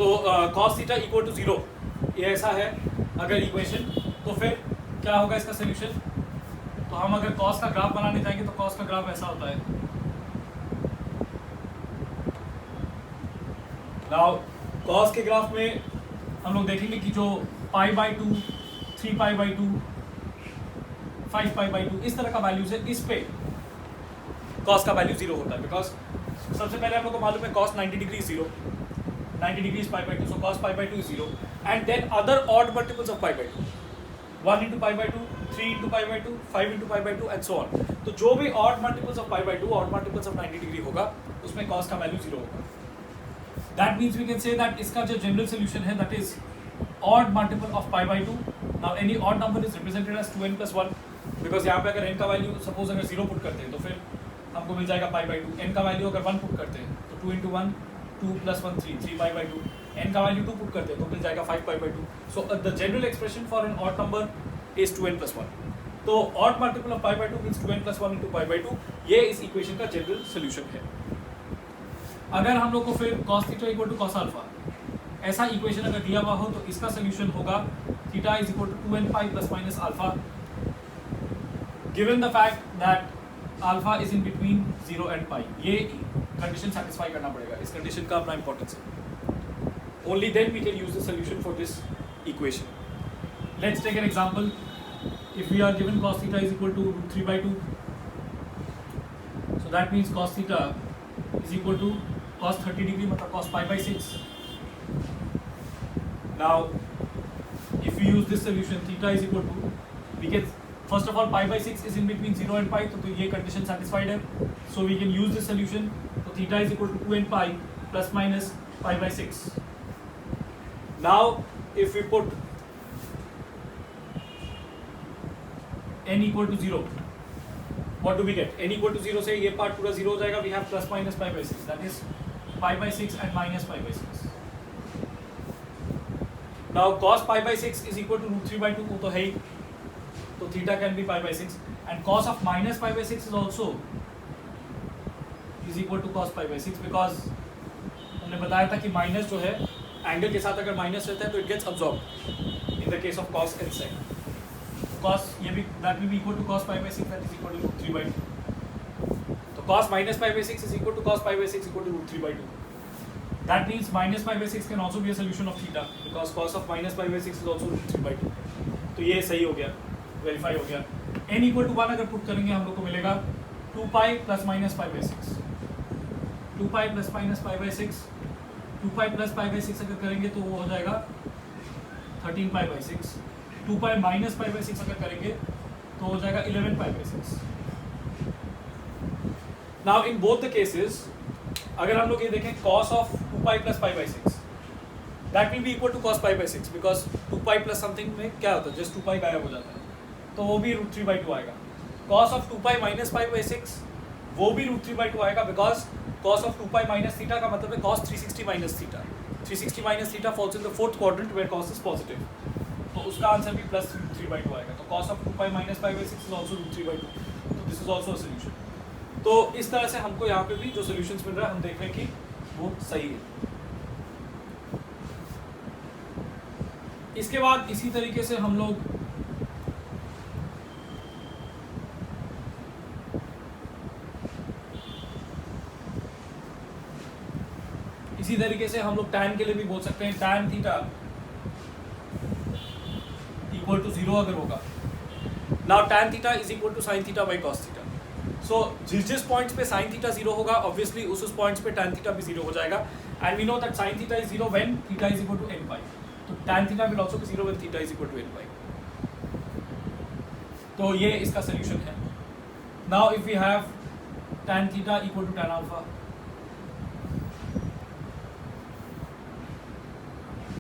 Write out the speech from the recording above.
तो cos theta equal to 0 ये ऐसा है अगर इक्वेशन, तो फिर क्या होगा इसका सोल्यूशन? तो हम अगर cos का ग्राफ बनाने जाएंगे तो cos का ग्राफ ऐसा होता है। नाउ cos के ग्राफ में हम लोग देखेंगे कि जो π/2, 3π/2, 5π/2 इस तरह का वैल्यूज है, इस पे cos का वैल्यू 0 होता है, बिकॉज सबसे पहले हम लोग को मालूम है cos 90 degree 0, 90 degree π/2, so cos π/2 is 0, and then other odd multiples of π/2, 1 into π/2, 3 into π/2, 5 into π/2 and so on। तो जो भी odd multiples of π/2, odd multiples of 90 degree होगा उसमें cos का वैल्यू 0 होगा। That means we can say that इसका जो general solution है that is odd multiple of π/2। Now any odd number is represented as 2n plus 1, because यहाँ पे अगर n का वैल्यू सपोज अगर 0 पुट करते हैं तो फिर हमको मिल जाएगा π/2, n का वैल्यू अगर 1 पुट करते हैं तो 2 into 1, 2 plus 1 3, 3π/2, n का वैल्यू 2 पुट करते हैं तो मिल जाएगा 5π/2। So the general expression for an odd number is 2n plus 1। तो odd multiple of π/2 means 2n plus 1 into π/2, ये इस इक्वेशन का जनरल सोल्यूशन है। अगर हम लोग को फिर cos theta equal to cos alpha ऐसा इक्वेशन अगर दिया हुआ हो तो इसका सोल्यूशन होगा theta is equal to 2n pi plus minus alpha, given the fact that alpha is in between 0 and pi. ये कंडीशन सेटिस्फाई करना पड़ेगा, इस कंडीशन का अपना इंपॉर्टेंस है। Only then we can use the solution for this equation. Let's take an example. If we are given cos theta is equal to √3/2, so that means cos theta is equal to cos 30 degree मतलब cos π/6। Now if we use this solution, theta is equal to, we can first of all π/6 is in between 0 and pi, तो ये condition satisfied है, so we can use this solution। तो theta is equal to 2n pi plus minus π/6। Now if we put n equal to 0, what do we get? n equal to 0 से ये part पूरा 0 हो जाएगा, we have plus minus π/6, that is π/6 and minus π/6। Now cos π/6 is equal to √3/2, वो तो है ही, तो theta can be π/6, and cos of minus π/6 is also is equal to cos π/6, because हमने बताया था कि माइनस जो है एंगल के साथ अगर माइनस रहता है तो it gets absorb in the case of cos and sec। cos ये भी that will be equal to cos π/6, that is equal to √3/2। तो cos minus π/6 is equal to cos π/6 equal to √3/2। That means minus π/6 can also be a solution of theta, because cos of minus π/6 is also √3/2। तो ये सही हो गया, verify हो गया। n equal to 1 अगर put करेंगे हम लोग को मिलेगा 2π plus minus π/6, 2π plus minus π/6, 2π plus π/6 अगर करेंगे तो वो हो जाएगा 13π/6, 2π minus π/6 अगर करेंगे तो हो जाएगा 11π/6। Now in both the cases अगर हम लोग ये देखें cos of 2π plus π/6, that will be equal to cos π/6, because 2π plus something में क्या होता है, just 2π गायब हो जाता है, तो वो भी √3/2 आएगा। cos of 2π minus π/6 वो भी √3/2 आएगा, because cos of 2π minus theta का मतलब है cos 360 minus theta। 360 minus theta falls in the fourth quadrant where cos is positive, तो उसका आंसर भी प्लस √3/2 आएगा। तो cos of 2π minus π/6 is also √3/2, तो this is also a solution. तो इस तरह से हमको यहाँ पे भी जो सॉल्यूशंस मिल रहा है हम देख रहे हैं कि वो सही है। इसके बाद इसी तरीके से हम लोग tan के लिए भी बोल सकते हैं, tan थीटा इक्वल टू 0 अगर होगा। Now tan theta is equal to sin theta by cos theta. So जिस पॉइंट्स पे sin थीटा 0 होगा ऑब्वियसली उस पॉइंट्स पे tan थीटा भी 0 हो जाएगा, and we know that sin theta is 0 when theta is equal to n pi, तो tan theta will also be 0 when theta is equal to n pi. तो ये इसका सॉल्यूशन है। Now if we have tan theta equal to tan alpha,